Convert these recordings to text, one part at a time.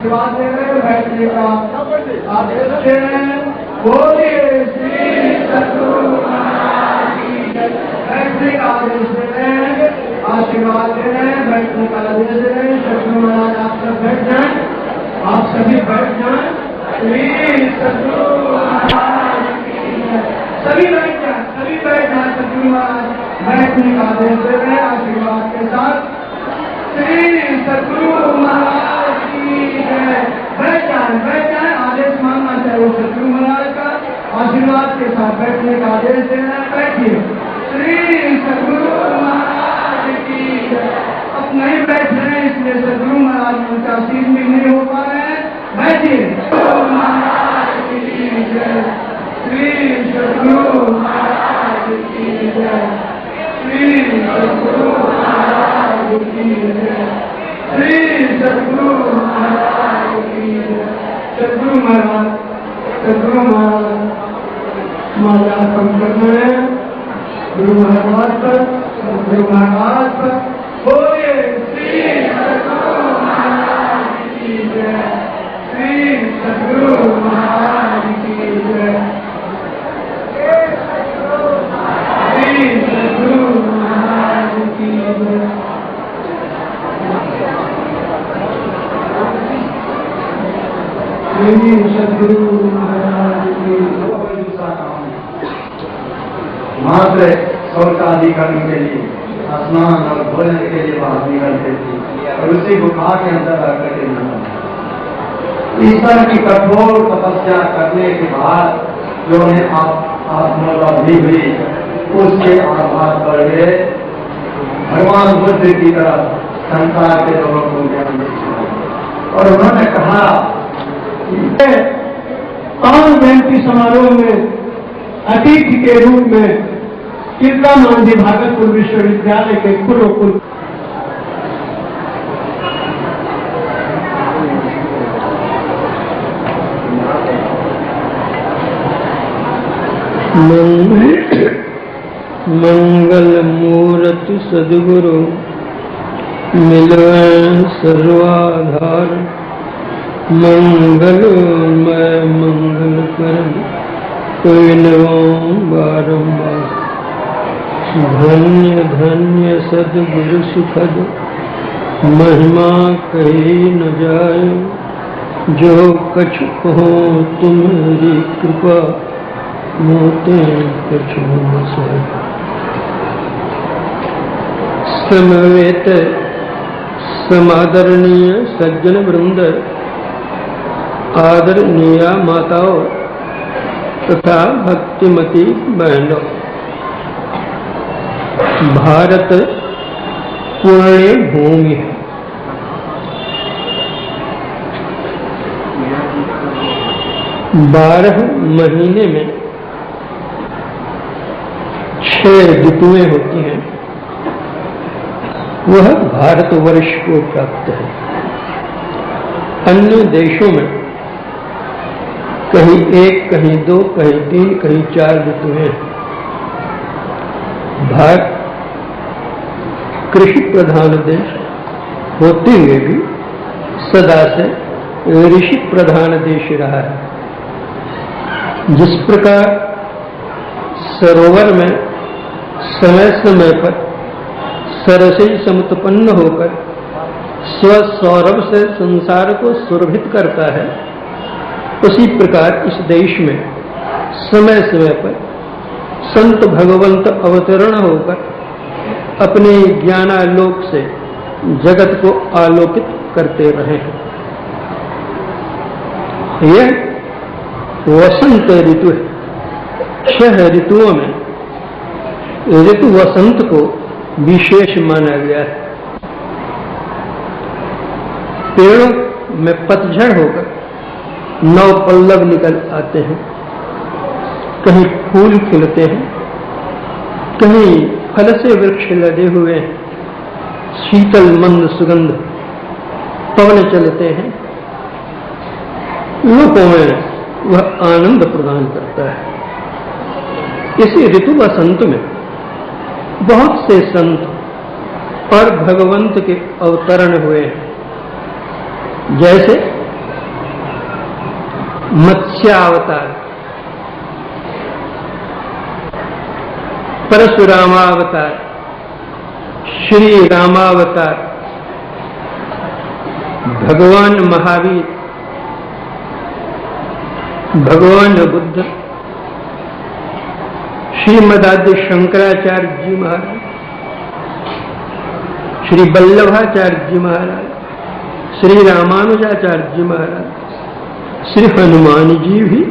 आशीर्वाद दे रहे हैं बैठने का आदेश दे रहे हैं। बोलिए श्री सद्गुरु महाराज की जय। बैठने का आदेश दे रहे हैं, आशीर्वाद दे रहे हैं, बैठने का आदेश दे रहे हैं। सद्गुरु महाराज आप सब बैठ जाएं, आप सभी बैठ जाएं। श्री सद्गुरु महाराज की जय। सभी बैठ जाएं, सभी बैठ जाएं। सद्गुरु महाराज बैठने का आदेश दे रहे हैं आशीर्वाद के साथ। श्री सद्गुरु महाराज की जय। बैठ जाए, आदेश मानना चाहिए सद्गुरु महाराज का। आशीर्वाद के साथ बैठने का आदेश देना है। बैठिए। श्री सद्गुरु महाराज की जय। अब नहीं बैठ रहे हैं इसलिए सद्गुरु महाराज उनका आशीर्वाद भी नहीं हो पा रहे हैं। बैठिए। सद्गुरु महाराज की जय। श्री सद्गुरु महाराज की जय। श्री सद्गुरु महाराज की जय। श्री सद्गुरु महाराज की जय। सद्गुरु महाराज माला अर्पण करना है गुरु महाराज पर, गुरु महाराज पर। बोलिए श्री सद्गुरु महाराज की जय। श्री सद्गुरु महाराज की जय। श्री सद्गुरु महाराज की जय। सद्गुरु महाराज की दूसरा काम मात्र शौच आदि करने के लिए स्नान और भोजन के लिए बाहर निकलते थे और उसी गुफा के अंदर आकर के निकलते। ईश्वर की कठोर तपस्या करने के बाद जो उन्हें आत्मोपलब्धि हुई उसके आधार पर वे भगवान बुद्ध की तरफ संसार के लोगों को ज्ञान दिया और उन्होंने कहा पावन जयंती समारोह में अतिथि के रूप में किरला मांझी भागलपुर विश्वविद्यालय के कुल मंगल मूर्ति सद्गुरु मिलवे सर्वाधार। मंगलमय मंगल करम कोई बारंबार। धन्य धन्य सद्गुरु सुखद महिमा कही न जाए। जो कछु कहो तुम्हारी कृपा मोते कछु न सहे। समवेत समादरणीय सज्जन वृंद, आदरणीय माताओं तथा भक्तिमती बहनों, भारत पुण्य भूमि है। बारह महीने में 6 ऋतुएं होती हैं, वह भारतवर्ष को प्राप्त है। अन्य देशों में कहीं 1, कहीं 2, कहीं 3, कहीं 4 ऋतुएं। भारत कृषि प्रधान देश होते हुए भी सदा से ऋषि प्रधान देश रहा है। जिस प्रकार सरोवर में समय समय पर सरसे समुत्पन्न होकर स्वसौरभ से संसार को सुरभित करता है, उसी प्रकार इस देश में समय समय पर संत भगवंत अवतरण होकर अपने ज्ञानालोक से जगत को आलोकित करते रहे हैं। यह वसंत ऋतु है। 6 ऋतुओं में ऋतु वसंत को विशेष माना गया है। पेड़ों में पतझड़ होकर नव पल्लव निकल आते हैं, कहीं फूल खिलते हैं, कहीं फल से वृक्ष लदे हुए हैं, शीतल मंद सुगंध पवन चलते हैं, लोगों में वह आनंद प्रदान करता है। इसी ऋतु वसंत में बहुत से संत और भगवंत के अवतरण हुए हैं। जैसे मत्स्यावतार, परशुरामावतार, श्री रामावतार, भगवान महावीर, भगवान बुद्ध, श्रीमदाद्य शंकराचार्य जी महाराज, श्री वल्लभाचार्य जी महाराज, श्री रामानुजाचार्य जी महाराज, श्री हनुमान जी भी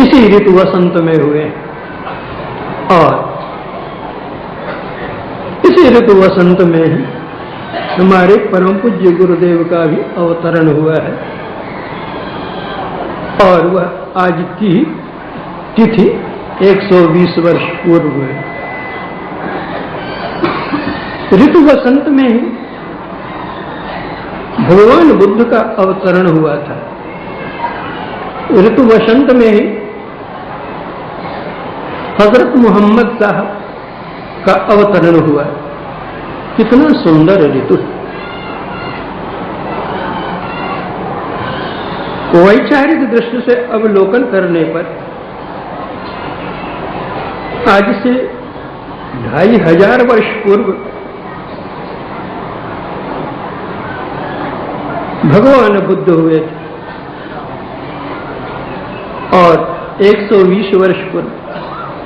इसी ऋतु वसंत में हुए और इसी ऋतु वसंत में ही हमारे परम पूज्य गुरुदेव का भी अवतरण हुआ है और वह आज की तिथि 120 वर्ष पूर्व है। ऋतु वसंत में ही भगवान बुद्ध का अवतरण हुआ था। ऋतु वसंत में ही हजरत मोहम्मद साहब का अवतरण हुआ। कितना सुंदर ऋतु। वैचारिक दृष्टि से अवलोकन करने पर आज से 2500 वर्ष पूर्व भगवान बुद्ध हुए थे और 120 वर्ष पूर्व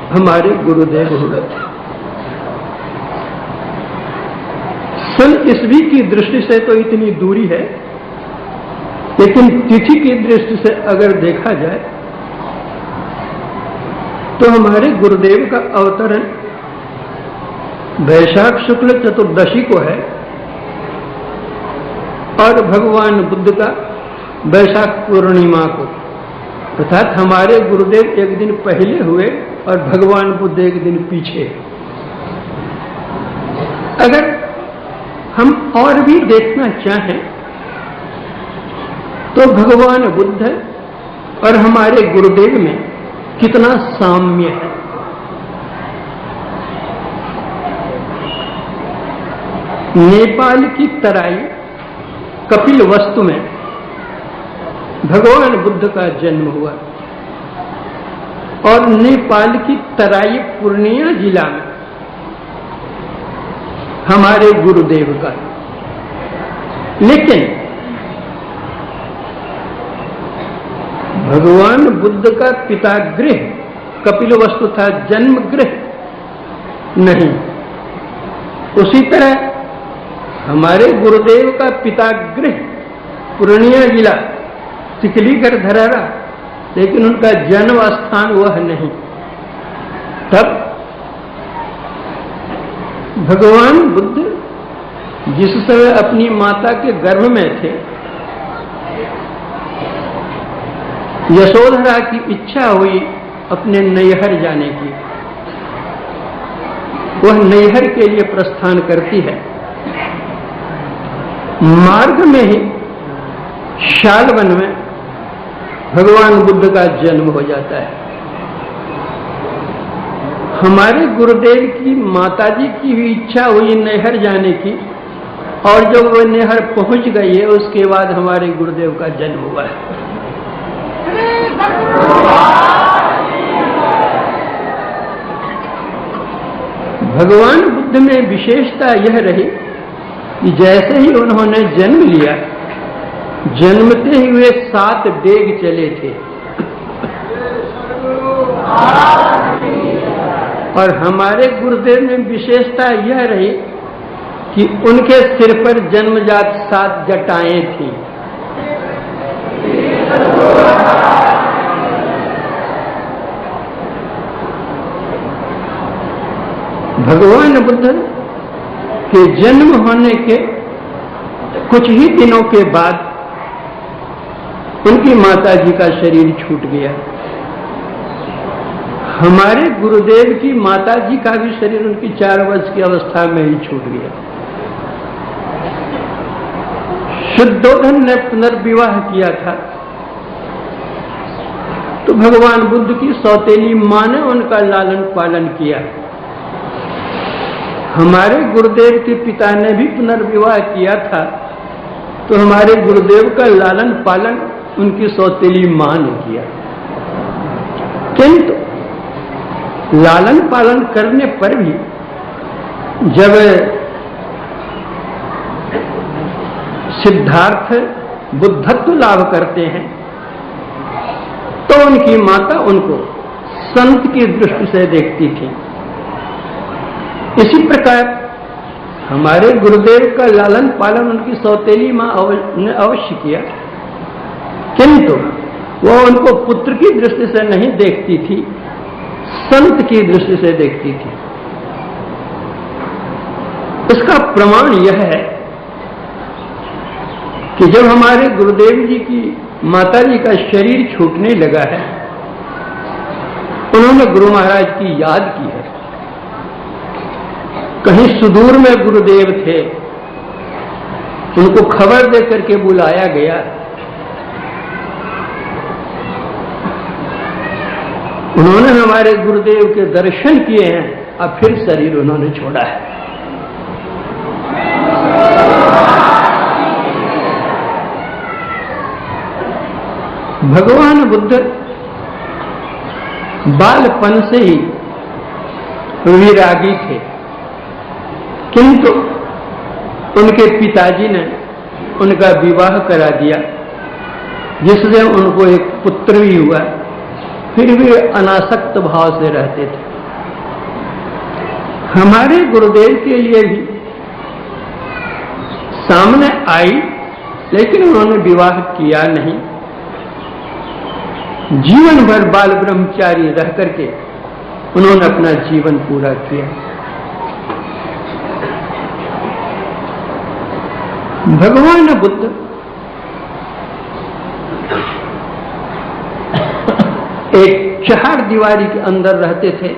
हमारे गुरुदेव हुए थे। सन ईस्वी की दृष्टि से तो इतनी दूरी है, लेकिन तिथि की दृष्टि से अगर देखा जाए तो हमारे गुरुदेव का अवतरण वैशाख शुक्ल चतुर्दशी को है और भगवान बुद्ध का वैशाख पूर्णिमा को, अर्थात हमारे गुरुदेव एक दिन पहले हुए और भगवान बुद्ध एक दिन पीछे। अगर हम और भी देखना चाहें तो भगवान बुद्ध और हमारे गुरुदेव में कितना साम्य है। नेपाल की तराई कपिलवस्तु में भगवान बुद्ध का जन्म हुआ और नेपाल की तराई पूर्णिया जिला में हमारे गुरुदेव का। लेकिन भगवान बुद्ध का पितागृह कपिलवस्तु था, जन्मगृह नहीं। उसी तरह हमारे गुरुदेव का पितागृह पूर्णिया जिला सिकलीगढ़ धरारा, लेकिन उनका जन्म स्थान वह नहीं। तब भगवान बुद्ध जिस समय अपनी माता के गर्भ में थे, यशोधरा की इच्छा हुई अपने नैहर जाने की। वह नैहर के लिए प्रस्थान करती है। मार्ग में ही शालवन में भगवान बुद्ध का जन्म हो जाता है। हमारे गुरुदेव की माताजी की भी इच्छा हुई नैहर जाने की और जब वह नैहर पहुंच गई है उसके बाद हमारे गुरुदेव का जन्म हुआ है। भगवान बुद्ध में विशेषता यह रही कि जैसे ही उन्होंने जन्म लिया, जन्मते ही वे 7 डेग चले थे और हमारे गुरुदेव में विशेषता यह रही कि उनके सिर पर जन्मजात 7 जटाएं थी। भगवान बुद्ध के जन्म होने के कुछ ही दिनों के बाद उनकी माताजी का शरीर छूट गया। हमारे गुरुदेव की माताजी का भी शरीर उनकी 4 वर्ष की अवस्था में ही छूट गया। शुद्धोधन ने पुनर्विवाह किया था तो भगवान बुद्ध की सौतेली मां ने उनका लालन पालन किया। हमारे गुरुदेव के पिता ने भी पुनर्विवाह किया था तो हमारे गुरुदेव का लालन पालन उनकी सौतेली मां ने किया। किंतु लालन पालन करने पर भी जब सिद्धार्थ बुद्धत्व लाभ करते हैं तो उनकी माता उनको संत की दृष्टि से देखती थी। इसी प्रकार हमारे गुरुदेव का लालन पालन उनकी सौतेली मां ने अवश्य किया, किंतु वो उनको पुत्र की दृष्टि से नहीं देखती थी, संत की दृष्टि से देखती थी। इसका प्रमाण यह है कि जब हमारे गुरुदेव जी की माता जी का शरीर छूटने लगा है, उन्होंने गुरु महाराज की याद की है। कहीं सुदूर में गुरुदेव थे, उनको खबर दे करके बुलाया गया। उन्होंने हमारे गुरुदेव के दर्शन किए हैं, अब फिर शरीर उन्होंने छोड़ा है। भगवान बुद्ध बालपन से ही विरागी थे, किंतु उनके पिताजी ने उनका विवाह करा दिया, जिससे उनको एक पुत्र भी हुआ। फिर भी अनासक्त भाव से रहते थे। हमारे गुरुदेव के लिए भी सामने आई, लेकिन उन्होंने विवाह किया नहीं। जीवन भर बाल ब्रह्मचारी रह करके उन्होंने अपना जीवन पूरा किया। भगवान बुद्ध एक चार दीवारी के अंदर रहते थे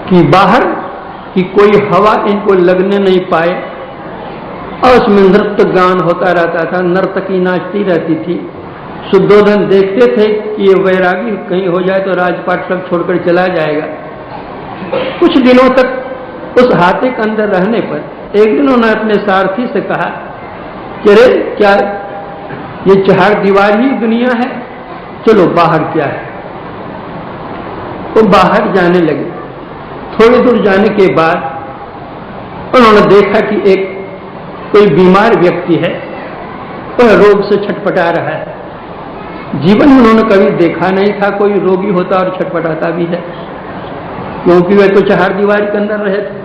कि बाहर की कोई हवा इनको लगने नहीं पाए, और उसमें नृत्य गान होता रहता था, नर्तकी नाचती रहती थी। शुद्धोधन देखते थे कि ये वैरागी कहीं हो जाए तो राजपाट सब छोड़कर चला जाएगा। कुछ दिनों तक उस हाथे के अंदर रहने पर एक दिन उन्होंने अपने सारथी से कहा कि अरे क्या ये चार दीवार ही दुनिया है, चलो बाहर क्या है। वो बाहर जाने लगे। थोड़ी दूर जाने के बाद उन्होंने देखा कि एक कोई बीमार व्यक्ति है, वह रोग से छटपटा रहा है। जीवन में उन्होंने कभी देखा नहीं था कोई रोगी होता और छटपटाता भी है, क्योंकि वह तो चार दीवार के अंदर रहे थे।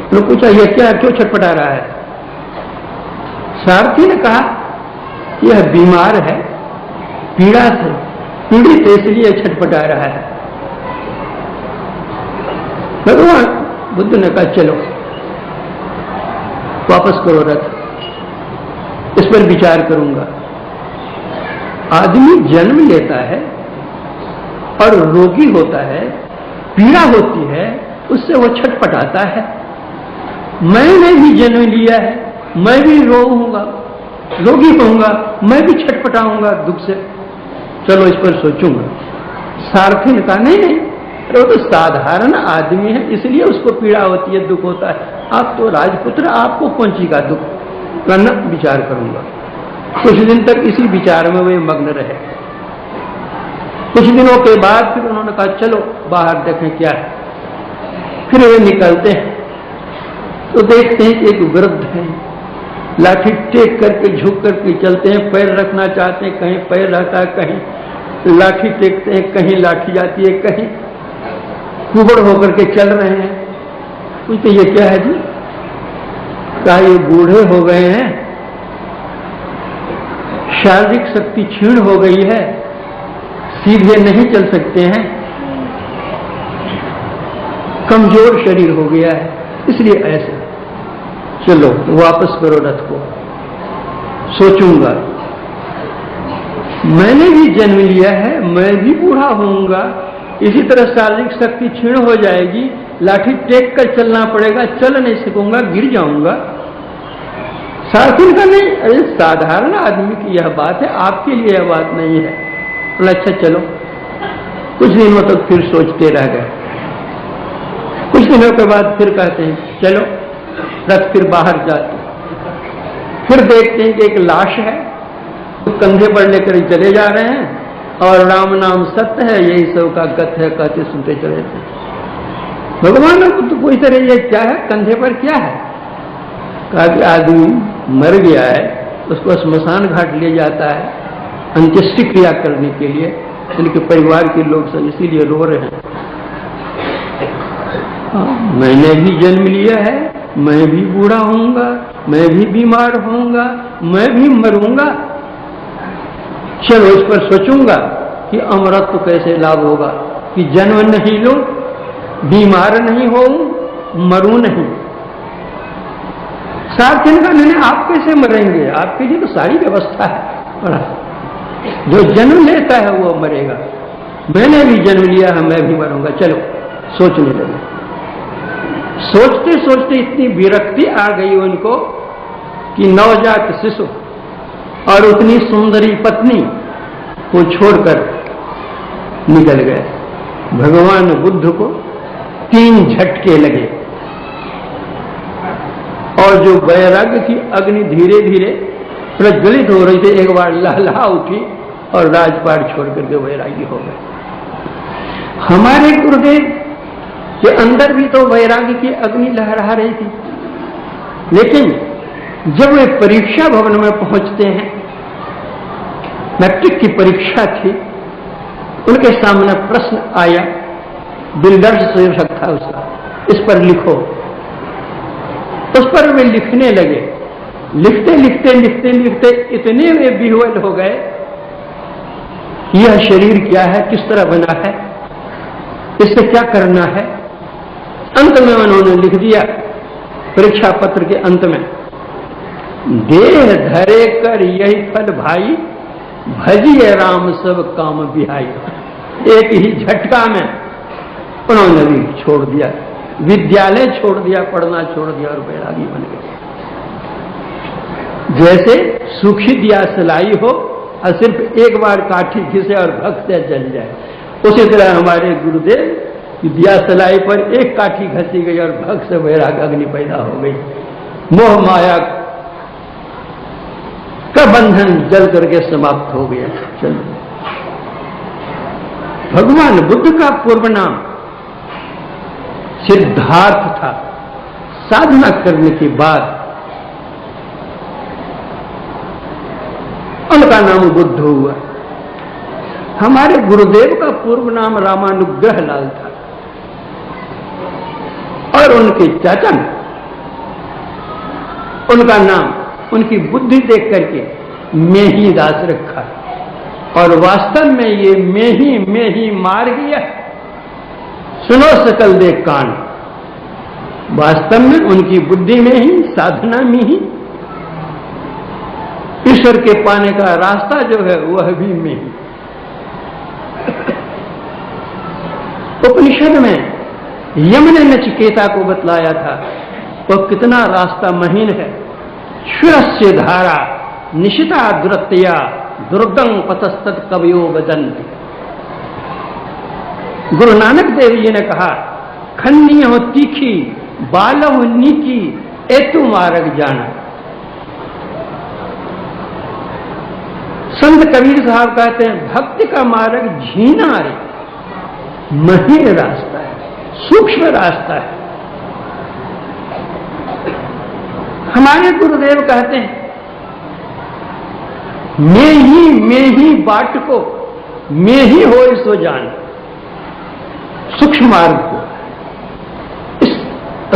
उन्होंने पूछा यह क्या, क्यों छटपटा रहा है? सारथी ने कहा यह बीमार है, पीड़ा से पीड़ित इसलिए छटपटा रहा है। भगवान बुद्ध ने कहा चलो वापस करो रथ, इस पर विचार करूंगा। आदमी जन्म लेता है और रोगी होता है, पीड़ा होती है, उससे वो छटपटाता है। मैंने भी जन्म लिया है, मैं भी रोऊंगा, रोगी होऊंगा, मैं भी छटपटाऊंगा दुख से। चलो इस पर सोचूंगा। सारथी ने कहा नहीं नहीं, वो तो साधारण आदमी है, इसलिए उसको पीड़ा होती है, दुख होता है। आप तो राजपुत्र, आपको कौन सी का दुख? करना विचार करूंगा। कुछ दिन तक इसी विचार में वे मग्न रहे। कुछ दिनों के बाद फिर उन्होंने कहा चलो बाहर देखें क्या है। फिर वे निकलते हैं तो देखते हैं कि एक वृद्ध है, लाठी टेक करके झुक करके चलते हैं, पैर रखना चाहते हैं, कहीं पैर रहता है, कहीं लाठी टेकते हैं, कहीं लाठी जाती है, कहीं कुबड़ होकर के चल रहे हैं। पूछते ये क्या है जी? कहा ये बूढ़े हो गए हैं, शारीरिक शक्ति क्षीण हो गई है, सीधे नहीं चल सकते हैं, कमजोर शरीर हो गया है, इसलिए ऐसे। चलो वापस करो रथ को, सोचूंगा। मैंने भी जन्म लिया है, मैं भी बूढ़ा होऊंगा, इसी तरह शारीरिक शक्ति क्षीण हो जाएगी, लाठी टेक कर चलना पड़ेगा, चल नहीं सकूंगा, गिर जाऊंगा। सारथी का नहीं, अरे साधारण आदमी की यह बात है, आपके लिए यह बात नहीं है। बोला अच्छा चलो। कुछ दिनों तक फिर सोचते रह गए। कुछ दिनों के बाद फिर कहते हैं चलो, रथ फिर बाहर जाते। फिर देखते हैं कि एक लाश है, तो कंधे पर लेकर चले जा रहे हैं और राम नाम सत्य है, यही सब का गत है कहते सुनते चले थे। भगवान बुद्ध कोई तरह ये क्या है, कंधे पर क्या है? कहा कि आदमी मर गया है, उसको स्मशान घाट ले जाता है अंत्येष्टि क्रिया करने के लिए, उनके परिवार के लोग सब इसीलिए रो रहे हैं। मैंने भी जन्म लिया है, मैं भी बूढ़ा होऊंगा, मैं भी बीमार होऊंगा, मैं भी मरूंगा, चलो इस पर सोचूंगा कि अमरत्व कैसे लाभ होगा, कि जन्म नहीं लूं, बीमार नहीं होऊं, मरूं नहीं। साथ इनका नहीं, आप कैसे मरेंगे, आपके लिए तो सारी व्यवस्था है, बड़ा जो जन्म लेता है वो मरेगा, मैंने भी जन्म लिया है, मैं भी मरूंगा, चलो सोचने लगे। सोचते सोचते इतनी विरक्ति आ गई उनको कि नवजात शिशु और उतनी सुंदरी पत्नी को छोड़कर निकल गए। भगवान बुद्ध को 3 झटके लगे और जो वैराग्य की अग्नि धीरे धीरे प्रज्वलित हो रही थी, एक बार लहलहा उठी और राजपाट छोड़ करके वैरागी हो गए। हमारे गुरुदेव के अंदर भी तो वैराग्य की अग्नि लहरा रही थी, लेकिन जब वे परीक्षा भवन में पहुंचते हैं, मैट्रिक की परीक्षा थी, उनके सामने प्रश्न आया, बिल्डर्स शीर्षक था उसका, इस पर लिखो। उस पर वे लिखने लगे, लिखते लिखते लिखते लिखते इतने वे विह्वल हो गए, यह शरीर क्या है, किस तरह बना है, इससे क्या करना है। अंत में उन्होंने लिख दिया परीक्षा पत्र के अंत में, देह धरे कर यही फल भाई, भजिए राम सब काम बिहाई। एक ही झटका में उन्होंने भी छोड़ दिया, विद्यालय छोड़ दिया, पढ़ना छोड़ दिया और वैरागी बन गए। जैसे सूखी दिया सलाई हो और सिर्फ एक बार काठी घिसे और भक्त से जल जाए, उसी तरह हमारे गुरुदेव दिया सलाई पर एक काठी घसी गई और भक्त से वैराग अग्नि पैदा हो गई। मोह माया का बंधन जल करके समाप्त हो गया। चलो, भगवान बुद्ध का पूर्व नाम सिद्धार्थ था। साधना करने के बाद उनका नाम बुद्ध हुआ। हमारे गुरुदेव का पूर्व नाम रामानुग्रह लाल था और उनके चाचा ने उनका नाम उनकी बुद्धि देख करके मेही दास रखा, और वास्तव में ये मेही मार गया। सुनो सकल देख कान, वास्तव में उनकी बुद्धि में ही, साधना में ही ईश्वर के पाने का रास्ता जो है वह भी में ही। उपनिषद में यम ने नचिकेता को बतलाया था वह कितना रास्ता महीन है। क्षुरस्य धारा निशिता दुरत्या दुर्गम पतस्तत् कवयो वदन्ति। गुरु नानक देव जी ने कहा, खन्नी हो तीखी बालव नीकी एतु मार्ग जाना। संत कबीर साहब कहते हैं, भक्ति का मार्ग झीना रे, महीन रास्ता है, सूक्ष्म रास्ता है। हमारे गुरुदेव कहते हैं, मैं ही बाट को मैं ही हो सो जान। सूक्ष्म मार्ग को इस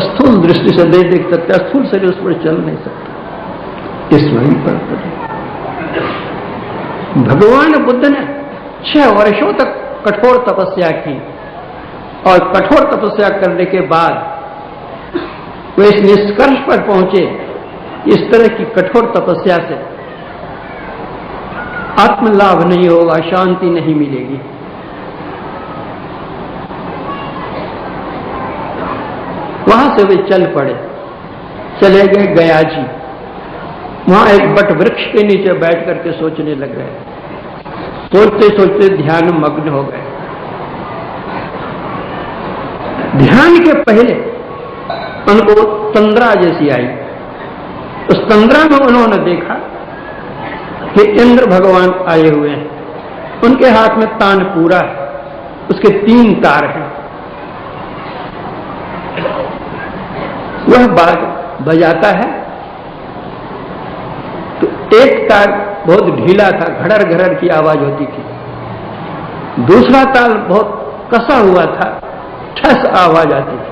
स्थूल दृष्टि से नहीं देख सकता, स्थूल शरीर उस पर चल नहीं सकता, इसमें भी फर्क है। भगवान बुद्ध ने 6 वर्षों तक कठोर तपस्या की और कठोर तपस्या करने के बाद वे इस निष्कर्ष पर पहुंचे, इस तरह की कठोर तपस्या से आत्मलाभ नहीं होगा, शांति नहीं मिलेगी। वहां से वे चल पड़े, चले गए गया जी। वहां एक बट वृक्ष के नीचे बैठ करके सोचने लग गए। सोचते सोचते ध्यान मग्न हो गए। ध्यान के पहले उनको तंद्रा जैसी आई, उस तंद्रा में उन्होंने देखा कि इंद्र भगवान आए हुए हैं, उनके हाथ में तानपूरा है, उसके 3 तार हैं। वह बाज बजाता है तो एक तार बहुत ढीला था, घड़र घड़र की आवाज होती थी, दूसरा तार बहुत कसा हुआ था, ठस आवाज आती थी,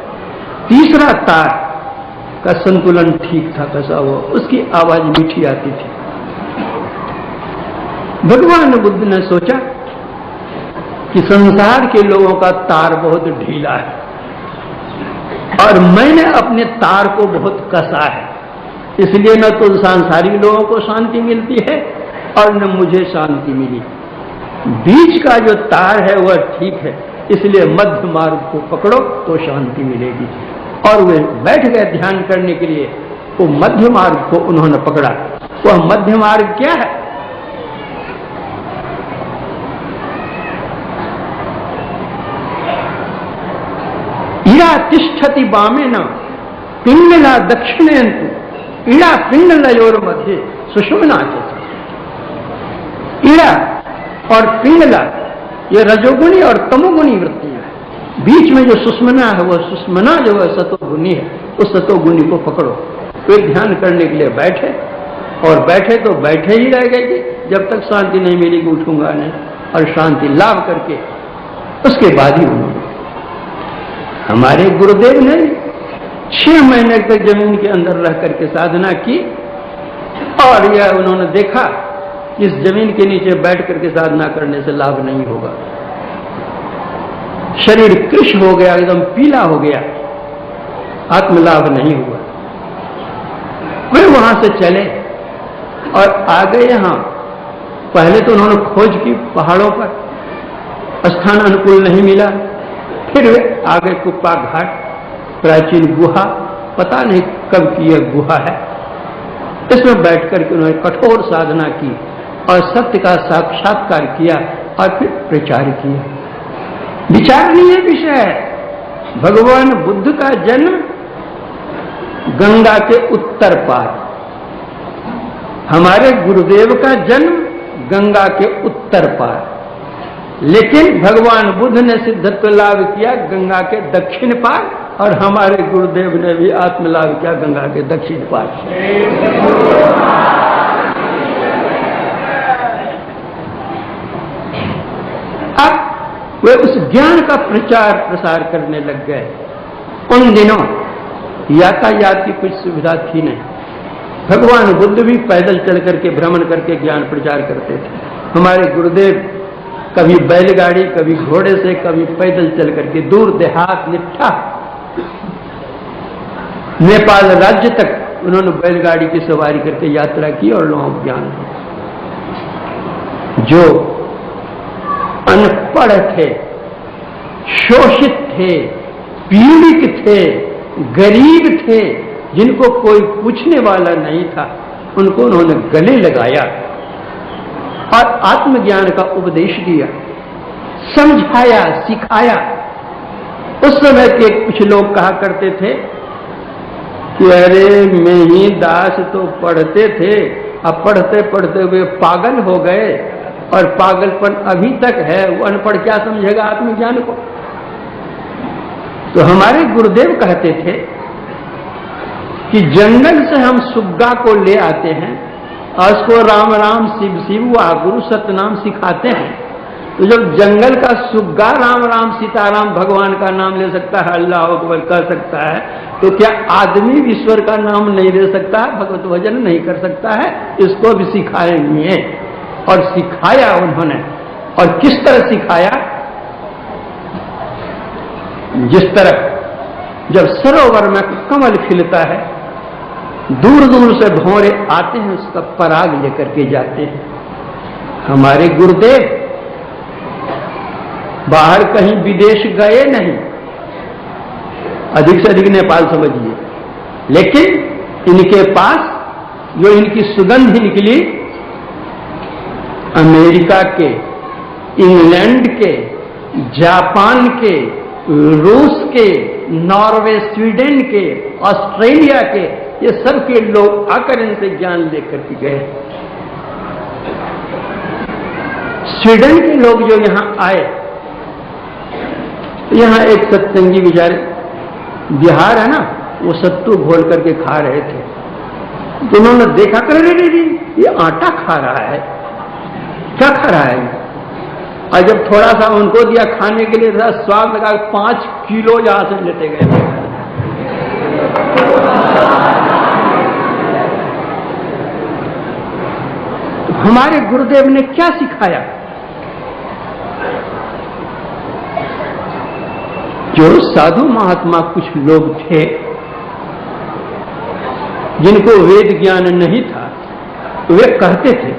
तीसरा तार का संतुलन ठीक था, कसा हुआ, उसकी आवाज मीठी आती थी। भगवान बुद्ध ने सोचा कि संसार के लोगों का तार बहुत ढीला है और मैंने अपने तार को बहुत कसा है, इसलिए न तो सांसारिक लोगों को शांति मिलती है और न मुझे शांति मिली। बीच का जो तार है वह ठीक है, इसलिए मध्य मार्ग को पकड़ो तो शांति मिलेगी। और वे बैठ गए ध्यान करने के लिए, वो मध्य मार्ग को उन्होंने पकड़ा। वह मध्य मार्ग क्या है? इड़ा तिष्ठति बामेन पिंगला दक्षिणेन्तु इड़ा पिंगलयोर मध्य सुषुम्ना के। इड़ा और पिंगला ये रजोगुणी और तमोगुणी वृत्तियां हैं। बीच में जो सुषुम्ना है वह सुषुम्ना जो है सतोगुणी है, उस सतोगुणी को पकड़ो। वे ध्यान करने के लिए बैठे और बैठे तो बैठे ही रह गए कि जब तक शांति नहीं मिलेगी उठूंगा नहीं, और शांति लाभ करके उसके बाद ही उन्होंने हमारे गुरुदेव ने 6 महीने तक जमीन के अंदर रह करके साधना की और यह उन्होंने देखा कि इस जमीन के नीचे बैठ करके साधना करने से लाभ नहीं होगा। शरीर कृश हो गया, एकदम पीला हो गया, आत्मलाभ नहीं हुआ। वे वहां से चले और आ गए यहां। पहले तो उन्होंने खोज की पहाड़ों पर, स्थान अनुकूल नहीं मिला, फिर वे आ गए कुप्पा घाट, प्राचीन गुहा, पता नहीं कब की यह गुहा है। इसमें बैठकर के उन्होंने कठोर साधना की और सत्य का साक्षात्कार किया और फिर प्रचार किया। विचारणीय विषय है, भगवान बुद्ध का जन्म गंगा के उत्तर पार, हमारे गुरुदेव का जन्म गंगा के उत्तर पार, लेकिन भगवान बुद्ध ने सिद्धत्व लाभ किया गंगा के दक्षिण पार और हमारे गुरुदेव ने भी आत्मलाभ किया गंगा के दक्षिण पार। अब वे उस ज्ञान का प्रचार प्रसार करने लग गए। उन दिनों यातायात की कुछ सुविधा थी नहीं। भगवान बुद्ध भी पैदल चल करके भ्रमण करके ज्ञान प्रचार करते थे। हमारे गुरुदेव कभी बैलगाड़ी, कभी घोड़े से, कभी पैदल चल करके दूर देहात निष्ठा नेपाल राज्य तक उन्होंने बैलगाड़ी की सवारी करके यात्रा की और लोगों को ज्ञान दिया। जो अनपढ़ थे, शोषित थे, पीड़ित थे, गरीब थे, जिनको कोई पूछने वाला नहीं था, उनको उन्होंने गले लगाया और आत्मज्ञान का उपदेश दिया, समझाया, सिखाया। उस समय के कुछ लोग कहा करते थे कि अरे मैं ही दास तो पढ़ते थे, अब पढ़ते पढ़ते वे पागल हो गए और पागलपन अभी तक है, वो अनपढ़ क्या समझेगा आत्मज्ञान को। तो हमारे गुरुदेव कहते थे कि जंगल से हम सुग्गा को ले आते हैं और उसको राम राम शिव शिव व गुरु सतनाम सिखाते हैं। तो जब जंगल का सुग्गा राम राम सीताराम भगवान का नाम ले सकता है, अल्लाह अकबर कह सकता है, तो क्या आदमी ईश्वर का नाम नहीं ले सकता है, भगवत भजन नहीं कर सकता है? इसको भी सिखाएंगे। और सिखाया उन्होंने। और किस तरह सिखाया? जिस तरह जब सरोवर में कमल खिलता है, दूर दूर से भंवरे आते हैं, उसका पराग लेकर के जाते हैं। हमारे गुरुदेव बाहर कहीं विदेश गए नहीं, अधिक से अधिक नेपाल समझिए, लेकिन इनके पास जो इनकी सुगंध निकली अमेरिका के, इंग्लैंड के, जापान के, रूस के, नॉर्वे, स्वीडन के, ऑस्ट्रेलिया के ये सब के लोग आकर इनसे ज्ञान लेकर के गए। स्वीडन के लोग जो यहां आए, यहां एक सत्संगी बेचारे, बिहार है ना, वो सत्तू घोल करके खा रहे थे। तो उन्होंने देखा कर ये आटा खा रहा है, क्या खा रहा है? और जब थोड़ा सा उनको दिया खाने के लिए, स्वाद लगा, 5 किलो यहां से लेते गए। तो हमारे गुरुदेव ने क्या सिखाया? जो साधु महात्मा कुछ लोग थे जिनको वेद ज्ञान नहीं था, वे कहते थे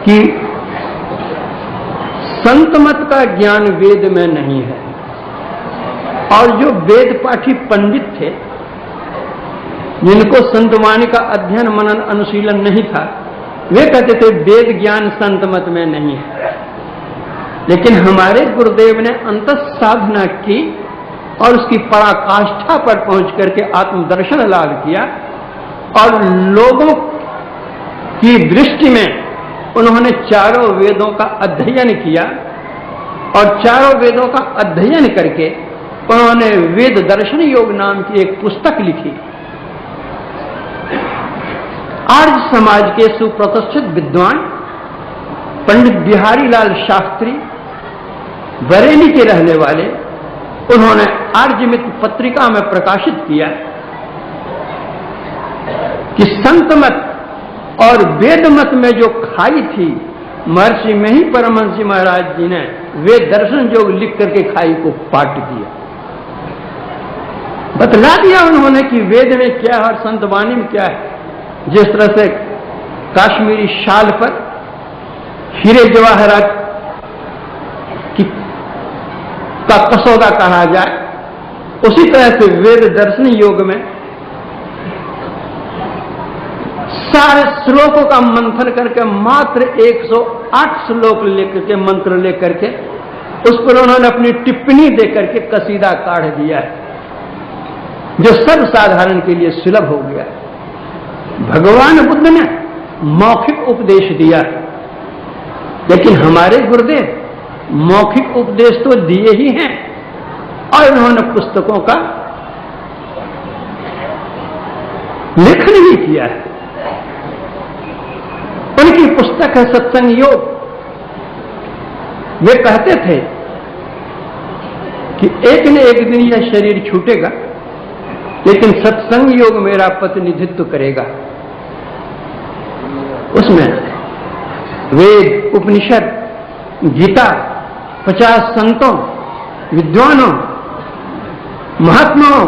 कि संत मत का ज्ञान वेद में नहीं है। और जो वेद पाठी पंडित थे, जिनको संतवाणी का अध्ययन मनन अनुशीलन नहीं था, वे कहते थे वेद ज्ञान संत मत में नहीं है। लेकिन हमारे गुरुदेव ने अंतः साधना की और उसकी पराकाष्ठा पर पहुंच करके आत्मदर्शन लाभ किया और लोगों की दृष्टि में उन्होंने चारों वेदों का अध्ययन किया और चारों वेदों का अध्ययन करके उन्होंने वेद दर्शन योग नाम की एक पुस्तक लिखी। आर्य समाज के सुप्रतिष्ठित विद्वान पंडित बिहारी लाल शास्त्री, बरेली के रहने वाले, उन्होंने आर्यमित्र पत्रिका में प्रकाशित किया कि संत मत और वेद मत में जो खाई थी, महर्षि में ही परमहंस महाराज जी ने वेद दर्शन योग लिख करके खाई को पाट दिया। बतला दिया उन्होंने कि वेद में क्या है और संतवाणी में क्या है। जिस तरह से काश्मीरी शाल पर हीरे जवाहरात का कसौदा कहा जाए, उसी तरह से वेद दर्शन योग में सारे श्लोकों का मंथन करके मात्र 108 श्लोक लेकर के, मंत्र लेकर के, उस पर उन्होंने अपनी टिप्पणी देकर के कसीदा काढ़ दिया है, जो सर्व साधारण के लिए सुलभ हो गया। भगवान बुद्ध ने मौखिक उपदेश दिया, लेकिन हमारे गुरुदेव मौखिक उपदेश तो दिए ही हैं और उन्होंने पुस्तकों का लेखन भी किया है। उनकी पुस्तक है सत्संग योग। वे कहते थे कि एक न एक दिन यह शरीर छूटेगा, लेकिन सत्संग योग मेरा प्रतिनिधित्व करेगा। उसमें वेद, उपनिषद, गीता, 50 संतों, विद्वानों, महात्माओं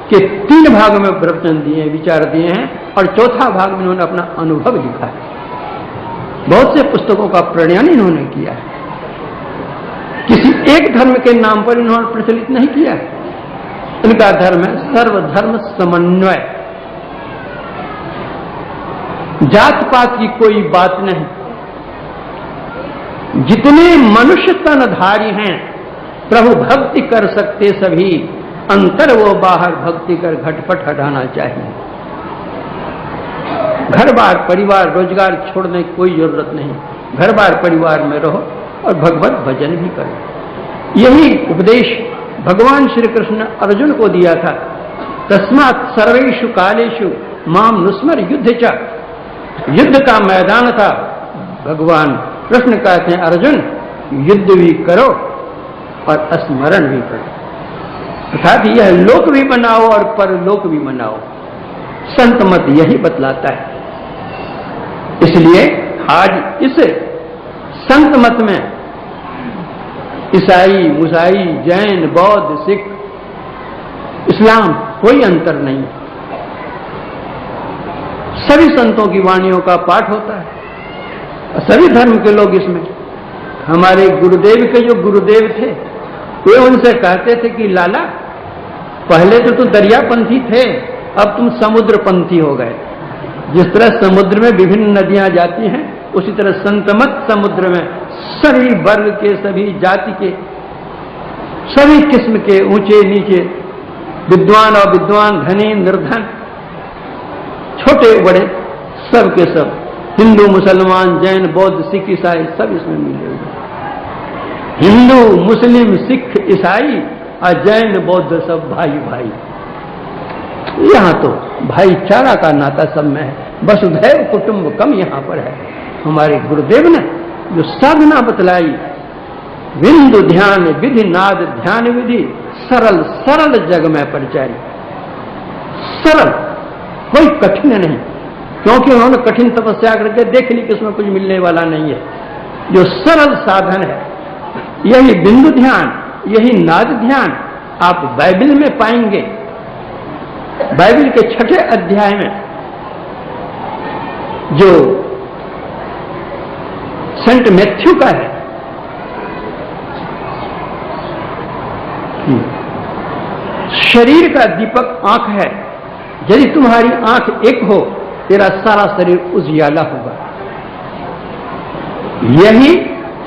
के 3 भाग में प्रवचन दिए, विचार दिए हैं और चौथा भाग में इन्होंने अपना अनुभव लिखा है। बहुत से पुस्तकों का प्रणयन इन्होंने किया है। किसी एक धर्म के नाम पर इन्होंने प्रचलित नहीं किया है। इनका धर्म है सर्वधर्म समन्वय, जात पात की कोई बात नहीं। जितने मनुष्य तनधारी हैं प्रभु भक्ति कर सकते सभी, अंतर वो बाहर भक्ति कर घटपट हटाना चाहिए। घर बार परिवार रोजगार छोड़ने की कोई जरूरत नहीं, घर बार परिवार में रहो और भगवत भजन भी करो। यही उपदेश भगवान श्री कृष्ण ने अर्जुन को दिया था। तस्मात् सर्वेषु कालेषु माम नुस्मर युद्ध च। युद्ध का मैदान था। भगवान कृष्ण कहते हैं अर्जुन युद्ध भी करो और स्मरण भी करो, अर्थात यह लोक भी बनाओ और परलोक भी बनाओ। संत मत यही बतलाता है। इसलिए आज इस संत मत में ईसाई, मुसाई, जैन, बौद्ध, सिख, इस्लाम कोई अंतर नहीं। सभी संतों की वाणियों का पाठ होता है, सभी धर्म के लोग इसमें। हमारे गुरुदेव के जो गुरुदेव थे वे उनसे कहते थे कि लाला पहले तो तुम दरियापंथी थे, अब तुम समुद्रपंथी हो गए। जिस तरह समुद्र में विभिन्न नदियां जाती हैं, उसी तरह संतमत समुद्र में सभी वर्ग के, सभी जाति के, सभी किस्म के, ऊंचे नीचे विद्वान और विद्वान, धनी निर्धन, छोटे बड़े, सब के सब, हिंदू मुसलमान जैन बौद्ध सिख ईसाई सब इसमें मिले हुए। हिंदू मुस्लिम सिख ईसाई और जैन बौद्ध सब भाई भाई। यहाँ तो भाईचारा का नाता सब में है। वसुधैव कुटुंबकम यहाँ पर है। हमारे गुरुदेव ने जो साधना बतलाई, बिंदु ध्यान विधि नाद ध्यान विधि, सरल सरल जग में परिचारी, सरल, कोई कठिन नहीं, क्योंकि उन्होंने कठिन तपस्या करके देख ली कि उसमें कुछ मिलने वाला नहीं है। जो सरल साधन है, यही बिंदु ध्यान, यही नाद ध्यान आप बाइबल में पाएंगे। बाइबल के 6ठे अध्याय में जो सेंट मैथ्यू का है, शरीर का दीपक आंख है, यदि तुम्हारी आंख एक हो तेरा सारा शरीर उजियाला होगा। यही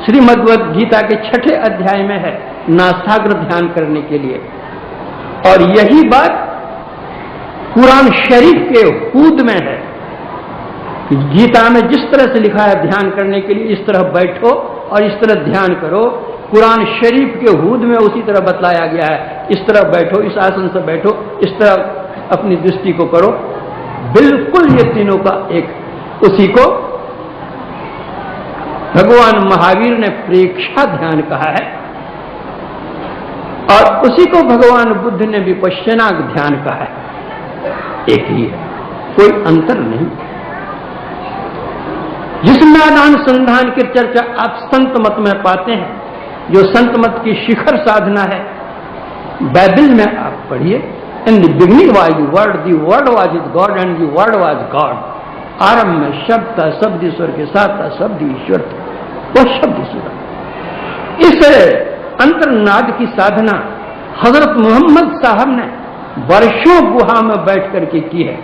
श्रीमद्भगवद गीता के 6ठे अध्याय में है, नासाग्र ध्यान करने के लिए। और यही बात कुरान शरीफ के हूद में है। गीता में जिस तरह से लिखा है ध्यान करने के लिए, इस तरह बैठो और इस तरह ध्यान करो, कुरान शरीफ के हूद में उसी तरह बतलाया गया है। इस तरह बैठो, इस आसन से बैठो, इस तरह अपनी दृष्टि को करो। बिल्कुल ये तीनों का एक, उसी को भगवान महावीर ने प्रेक्षा ध्यान कहा है और उसी को भगवान बुद्ध ने विपश्यना ध्यान कहा है। एक ही है, कोई अंतर नहीं। जिस नादान संधान की चर्चा आप संत मत में पाते हैं, जो संत मत की शिखर साधना है, बाइबल में आप पढ़िए। In the beginning was the word was with God and the word was God. आरंभ में शब्द था, शब्द ईश्वर के साथ था, शब्द ईश्वर था, वह शब्द ईश्वर। इस अंतर्नाद की साधना हजरत मोहम्मद साहब ने वर्षों गुहा में बैठ करके की है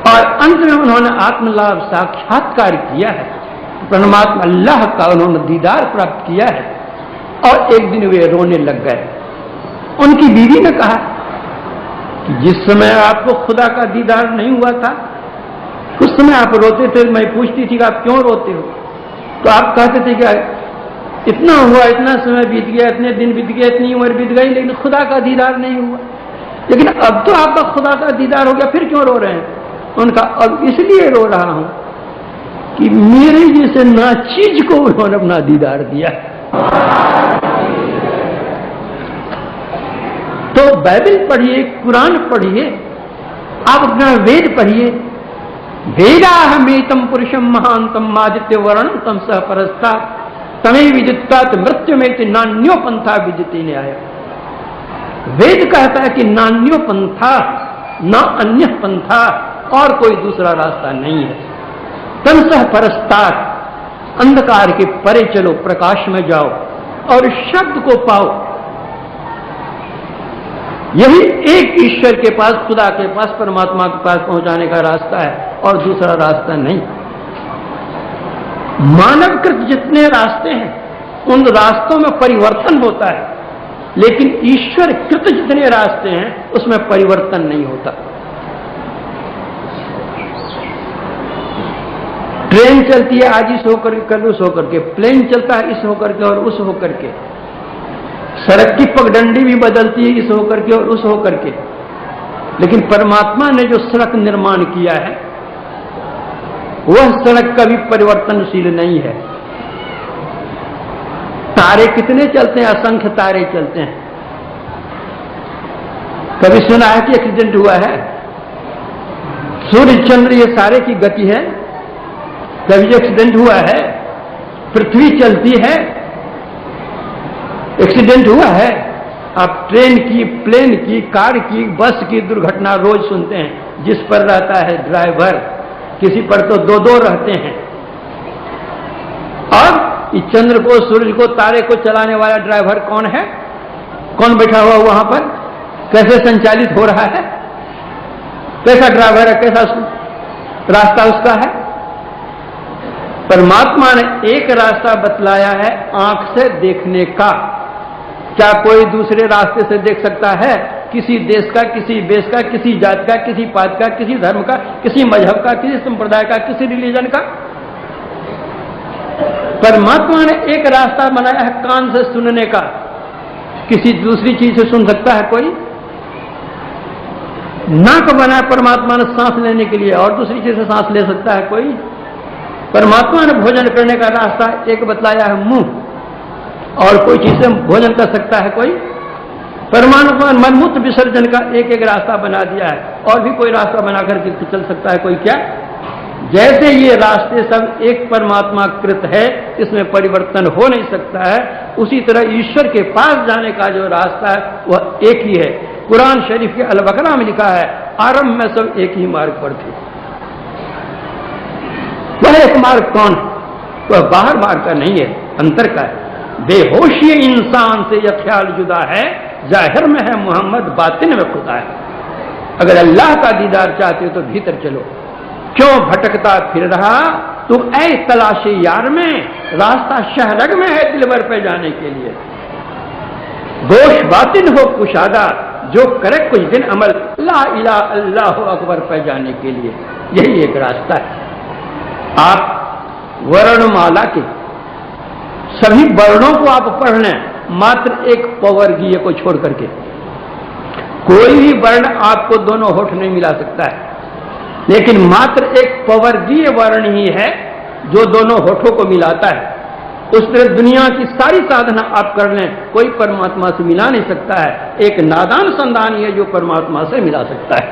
और अंत में उन्होंने आत्मलाभ साक्षात्कार किया है। परमात्मा अल्लाह का उन्होंने दीदार प्राप्त किया है और एक दिन वे रोने लग गए। उनकी बीवी ने कहा कि जिस समय आपको खुदा का दीदार नहीं हुआ था, उस समय आप रोते थे। मैं पूछती थी कि आप क्यों रोते हो, तो आप कहते थे कि इतना हुआ, इतना समय बीत गया, इतने दिन बीत गए, इतनी उम्र बीत गई, लेकिन खुदा का दीदार नहीं हुआ। लेकिन अब तो आपका खुदा का दीदार हो गया, फिर क्यों रो रहे हैं? उनका अब इसलिए रो रहा हूं कि मेरे जैसे नाचीज को उन्होंने अपना दीदार दिया। तो बाइबल पढ़िए, कुरान पढ़िए, आप अपना वेद पढ़िए। वेदाहमेतम पुरुषम महांतम आदित्य वर्णम तम सह परस्ता तमे विदित्तात मृत्यु में नान्यो पंथा विदिति ने आया। वेद कहता है कि नान्यो पंथा, न अन्य पंथा, और कोई दूसरा रास्ता नहीं है। तम सह परस्तात, अंधकार के परे चलो, प्रकाश में जाओ और शब्द को पाओ। यही एक ईश्वर के पास, खुदा के पास, परमात्मा के पास पहुंचाने का रास्ता है और दूसरा रास्ता नहीं। मानवकृत जितने रास्ते हैं उन रास्तों में परिवर्तन होता है, लेकिन ईश्वर कृत जितने रास्ते हैं उसमें परिवर्तन नहीं होता। ट्रेन चलती है आज इस होकर के कल उस होकर के, प्लेन चलता है इस होकर के और उस होकर के, सड़क की पगडंडी भी बदलती है इस होकर के और उस होकर के। लेकिन परमात्मा ने जो सड़क निर्माण किया है वह सड़क कभी परिवर्तनशील नहीं है। तारे कितने चलते हैं? असंख्य तारे चलते हैं। कभी सुना है कि एक्सीडेंट हुआ है? सूर्य चंद्र ये सारे की गति है, कभी एक्सीडेंट हुआ है? पृथ्वी चलती है, एक्सीडेंट हुआ है? आप ट्रेन की, प्लेन की, कार की, बस की दुर्घटना रोज सुनते हैं। जिस पर रहता है ड्राइवर, किसी पर तो दो दो रहते हैं। और इस चंद्र को, सूर्य को, तारे को चलाने वाला ड्राइवर कौन है? कौन बैठा हुआ वहां पर? कैसे संचालित हो रहा है? कैसा ड्राइवर है? कैसा रास्ता उसका है? परमात्मा ने एक रास्ता बतलाया है आंख से देखने का। क्या कोई दूसरे रास्ते से देख सकता है? किसी देश का, किसी वेश का, किसी जात का, किसी पात का, किसी धर्म का, किसी मजहब का, किसी संप्रदाय का, किसी रिलीजन का। परमात्मा ने एक रास्ता बनाया है कान से सुनने का। किसी दूसरी चीज से सुन सकता है कोई? नाक बनाया परमात्मा ने सांस लेने के लिए, और दूसरी चीज से सांस ले सकता है कोई? परमात्मा ने भोजन करने का रास्ता एक बतलाया है मुंह, और कोई चीज से भोजन कर सकता है कोई? परमात्मा मलमूत्र विसर्जन का एक एक रास्ता बना दिया है, और भी कोई रास्ता बना करके चल सकता है कोई क्या? जैसे ये रास्ते सब एक परमात्मा कृत है, इसमें परिवर्तन हो नहीं सकता है, उसी तरह ईश्वर के पास जाने का जो रास्ता है वह एक ही है। कुरान शरीफ के अल बकरा में लिखा है, आरंभ में सब एक ही मार्ग पर थे। वह एक मार्ग कौन है? वह बाहर मार्ग का नहीं है, अंतर का है। बेहोशी इंसान से यह ख्याल जुदा है, जाहिर में है मोहम्मद, बातिन में खुदा है। अगर अल्लाह का दीदार चाहते हो तो भीतर चलो। क्यों भटकता फिर रहा तू ऐ तलाशी यार में, रास्ता शहरग में है दिलबर पे जाने के लिए। दोष बातिन हो कुशादा, जो करे कुछ दिन अमल ला इला अल्लाह अकबर पे जाने के लिए। यही एक रास्ता है। आप वर्णमाला के सभी वर्णों को आप पढ़ लें, मात्र एक पवर्गीय को छोड़ करके। कोई भी वर्ण आपको दोनों होठ नहीं मिला सकता है, लेकिन मात्र एक पवर्गीय वर्ण ही है जो दोनों होठों को मिलाता है। उस तरह दुनिया की सारी साधना आप कर लें, कोई परमात्मा से मिला नहीं सकता है। एक नादान संदान ही है जो परमात्मा से मिला सकता है।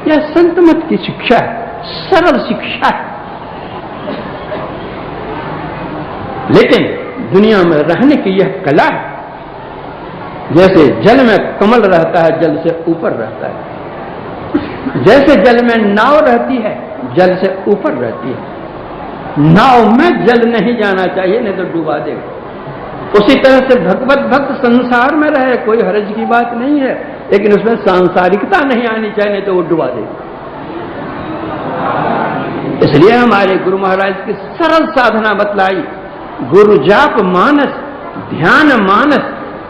यह संत मत की शिक्षा है, सरल शिक्षा है। लेकिन दुनिया में रहने की यह कला है। जैसे जल में कमल रहता है, जल से ऊपर रहता है। जैसे जल में नाव रहती है, जल से ऊपर रहती है। नाव में जल नहीं जाना चाहिए, नहीं तो डुबा देगा। उसी तरह से भगवत भक्त संसार में रहे, कोई हर्ज की बात नहीं है, लेकिन उसमें सांसारिकता नहीं आनी चाहिए, नहीं तो वो डुबा देगा। इसलिए हमारे गुरु महाराज की सरल साधना बतलाई, गुरु जाप मानस ध्यान मानस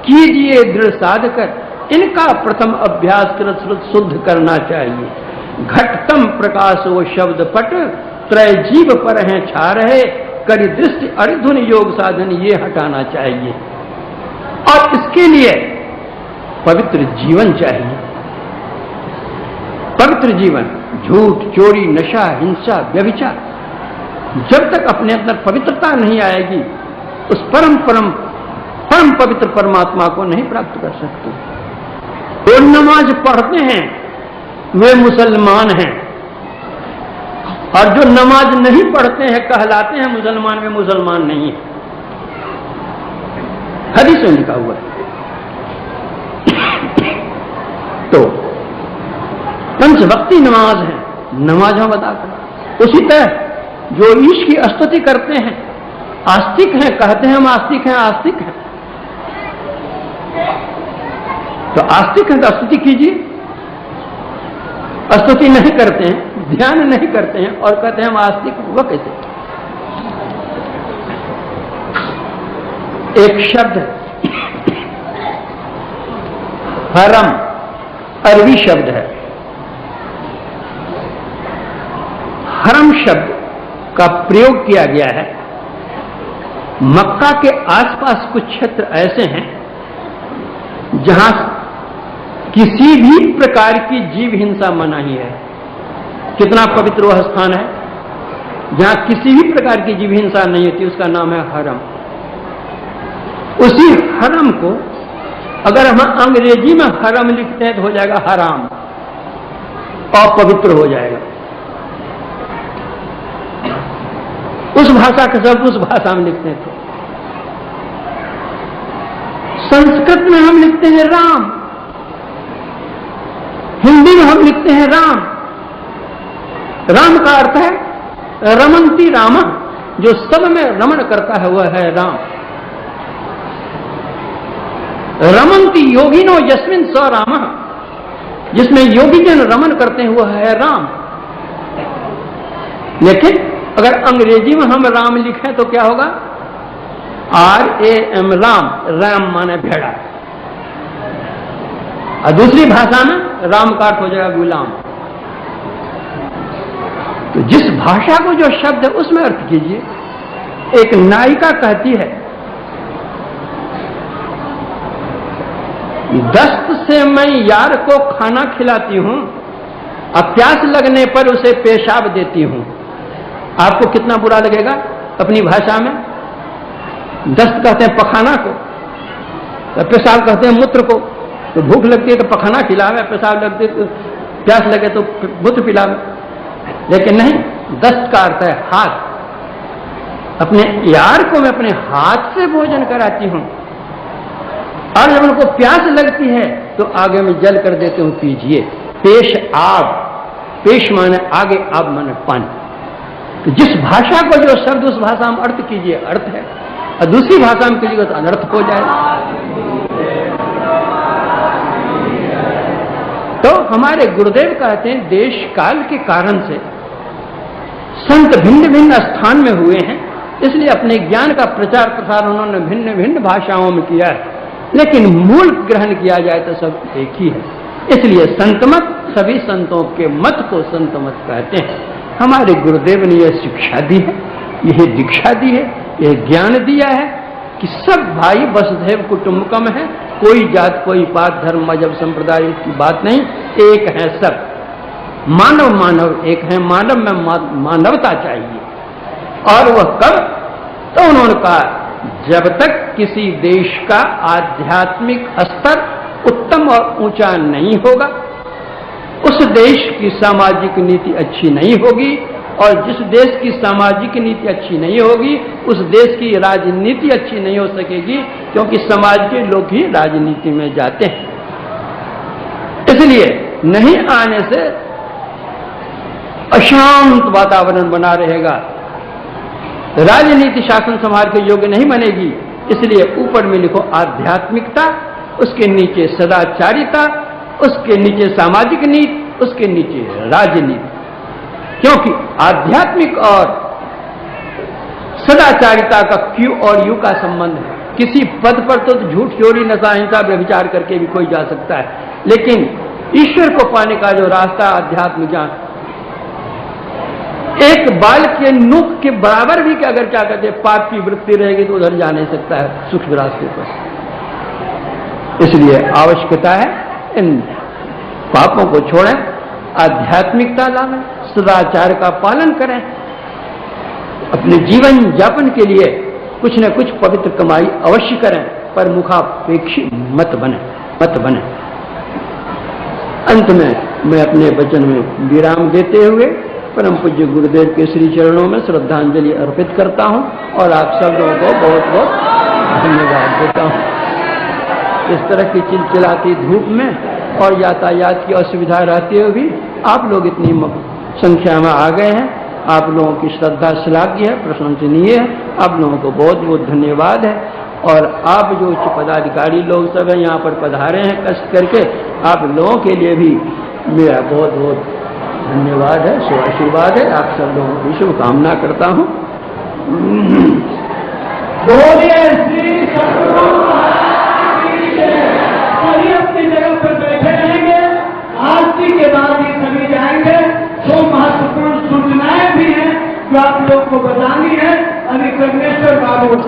कीजिए दृढ़ साध कर, इनका प्रथम अभ्यास कर शुद्ध करना चाहिए। घटतम प्रकाश वो शब्द पट, त्रय जीव पर हैं छा रहे, करी दृष्टि अरिधुन योग साधन ये हटाना चाहिए। और इसके लिए पवित्र जीवन चाहिए। पवित्र जीवन, झूठ चोरी नशा हिंसा व्यभिचार, जब तक अपने अंदर पवित्रता नहीं आएगी उस परम पवित्र परमात्मा को नहीं प्राप्त कर सकते। जो नमाज पढ़ते हैं वे मुसलमान हैं, और जो नमाज नहीं पढ़ते हैं कहलाते हैं मुसलमान, वे मुसलमान नहीं है। हदीस में लिखा हुआ है। तो पंचवक्ती नमाज है, नमाज हम अदा करें। उसी तरह जो ईश की स्तुति करते हैं, आस्तिक हैं, कहते हैं हम आस्तिक हैं, आस्तिक हैं, तो आस्तिक हैं तो स्तुति कीजिए। स्तुति नहीं करते हैं, ध्यान नहीं करते हैं और कहते हैं हम आस्तिक, वह कैसे? एक शब्द हरम, अरबी शब्द है। हरम शब्द का प्रयोग किया गया है। मक्का के आसपास कुछ क्षेत्र ऐसे हैं जहां किसी भी प्रकार की जीव हिंसा मना ही है। कितना पवित्र वह स्थान है जहां किसी भी प्रकार की जीव हिंसा नहीं होती, उसका नाम है हरम। उसी हरम को अगर हम अंग्रेजी में हरम लिखते हैं तो हो जाएगा हराम, अपवित्र हो जाएगा। उस भाषा का शब्द उस भाषा में लिखते हैं। तो संस्कृत में हम लिखते हैं राम, हिंदी में हम लिखते हैं राम। राम का अर्थ है रमंती रामा, जो सब में रमण करता है वह है राम। रमंती योगिनो यस्मिन स राम, जिसमें योगी जन रमन करते हैं वह है राम। लेकिन अगर अंग्रेजी में हम राम लिखें तो क्या होगा? RAM, राम माने भेड़ा। और दूसरी भाषा में राम का अर्थ हो जाएगा गुलाम। तो जिस भाषा को जो शब्द है उसमें अर्थ कीजिए। एक नायिका कहती है, दस्त से मैं यार को खाना खिलाती हूं, अब प्यास लगने पर उसे पेशाब देती हूं। आपको कितना बुरा लगेगा अपनी भाषा में? दस्त कहते हैं पखाना को, तो पेशाब कहते हैं मूत्र को। तो भूख लगती है तो पखाना खिलावे, पेशाब लगती तो प्यास लगे तो मूत्र पिलावे। लेकिन नहीं, दस्त का अर्थ है हाथ। अपने यार को मैं अपने हाथ से भोजन कराती हूं, और जब उनको प्यास लगती है तो आगे में जल कर देते हूं, पीजिए। पेश आब, पेश माने आगे, आब माने पानी। तो जिस भाषा को जो शब्द उस भाषा में अर्थ कीजिए, अर्थ है, और दूसरी भाषा में कीजिएगा तो अनर्थ हो जाए। तो हमारे गुरुदेव कहते हैं देश काल के कारण से संत भिन्न भिन्न स्थान में हुए हैं, इसलिए अपने ज्ञान का प्रचार प्रसार उन्होंने भिन्न भिन्न भाषाओं में किया है, लेकिन मूल ग्रहण किया जाए तो सब एक ही है। इसलिए संतमत, सभी संतों के मत को संतमत कहते हैं। हमारे गुरुदेव ने यह शिक्षा दी है, यह दीक्षा दी है, यह ज्ञान दिया है कि सब भाई वसुधैव कुटुंबकम है, कोई जात, कोई पात, धर्म, मजहब, संप्रदाय की बात नहीं, एक है सब। मानव मानव एक है, मानव में मानवता चाहिए। और वह कब? तो उन्होंने कहा जब तक किसी देश का आध्यात्मिक स्तर उत्तम और ऊंचा नहीं होगा, उस देश की सामाजिक नीति अच्छी नहीं होगी, और जिस देश की सामाजिक नीति अच्छी नहीं होगी उस देश की राजनीति अच्छी नहीं हो सकेगी, क्योंकि समाज के लोग ही राजनीति में जाते हैं। इसलिए नहीं आने से अशांत वातावरण बना रहेगा, राजनीति शासन समाज के योग्य नहीं बनेगी। इसलिए ऊपर में लिखो आध्यात्मिकता, उसके नीचे सदाचारिता, उसके नीचे सामाजिक नीति, उसके नीचे राजनीति। क्योंकि आध्यात्मिक और सदाचारिता का क्यू और यू का संबंध है। किसी पद पर तो झूठ, चोरी, नशा, हिंसा, व्यभिचार करके भी कोई जा सकता है, लेकिन ईश्वर को पाने का जो रास्ता आध्यात्म ज्ञान, एक बाल के नुक के बराबर भी अगर क्या कहते हैं पाप की वृत्ति रहेगी तो उधर जा नहीं सकता है सूक्ष्म रास्ते पर। इसलिए आवश्यकता है इन पापों को छोड़ें, आध्यात्मिकता लाएं, सदाचार का पालन करें, अपने जीवन यापन के लिए कुछ न कुछ पवित्र कमाई अवश्य करें, पर मुखापेक्षी मत बने। अंत में मैं अपने वचन में विराम देते हुए परम पूज्य गुरुदेव के श्री चरणों में श्रद्धांजलि अर्पित करता हूं और आप सब लोगों को बहुत बहुत धन्यवाद देता हूं। इस तरह की चिलचिलाती धूप में और यातायात की असुविधा रहते हुए भी आप लोग इतनी संख्या में आ गए हैं। आप लोगों की श्रद्धा श्लाघ्य है, प्रशंसनीय है। आप लोगों को बहुत बहुत धन्यवाद है। और आप जो उच्च पदाधिकारी लोग सब हैं यहाँ पर पधारे हैं कष्ट करके, आप लोगों के लिए भी मेरा बहुत बहुत धन्यवाद है, शुभाशीर्वाद है। आप सब लोगों की शुभकामना करता हूँ। बोलिए श्री सतगुरु महाराज की जय। सभी अपनी जगह पर बैठे रहेंगे, आरती के बाद ही सभी जाएंगे। दो महत्वपूर्ण सूचनाएं भी हैं जो आप लोग को बतानी है। अभी कर्मेश्वर बाबू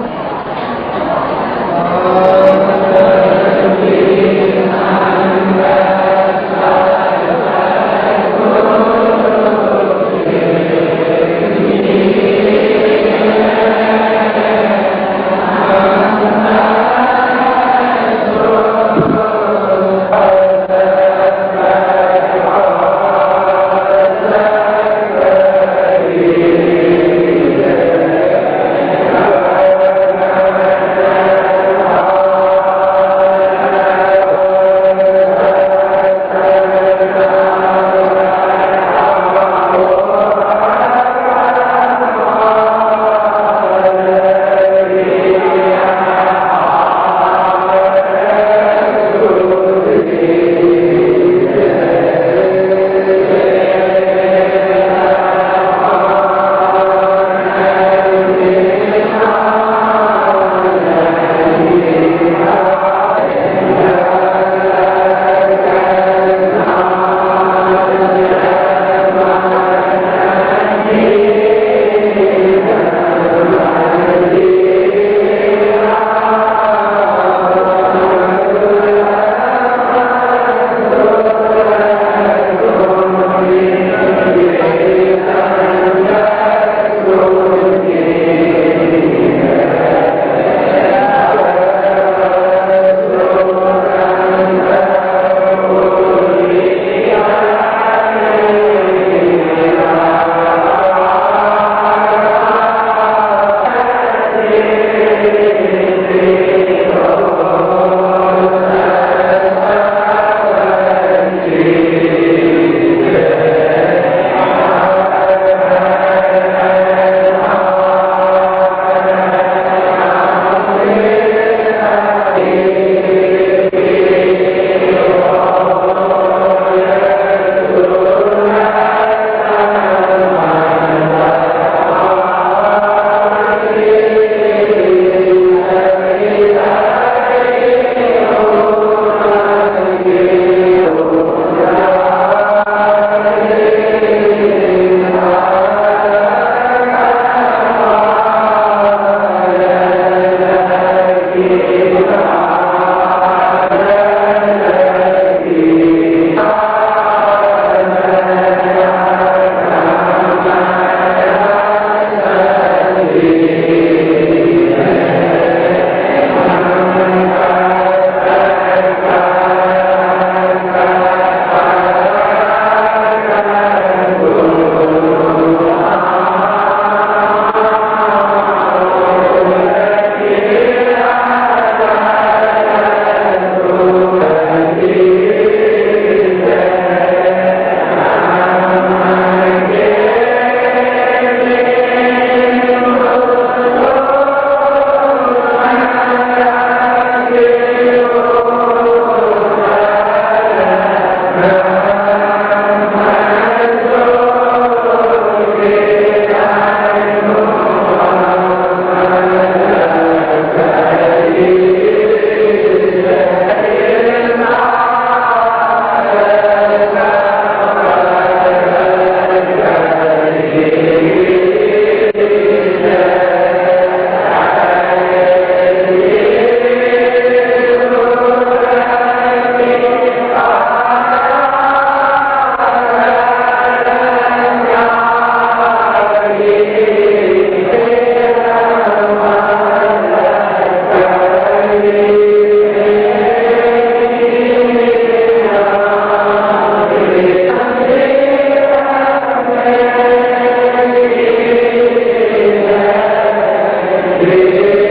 देव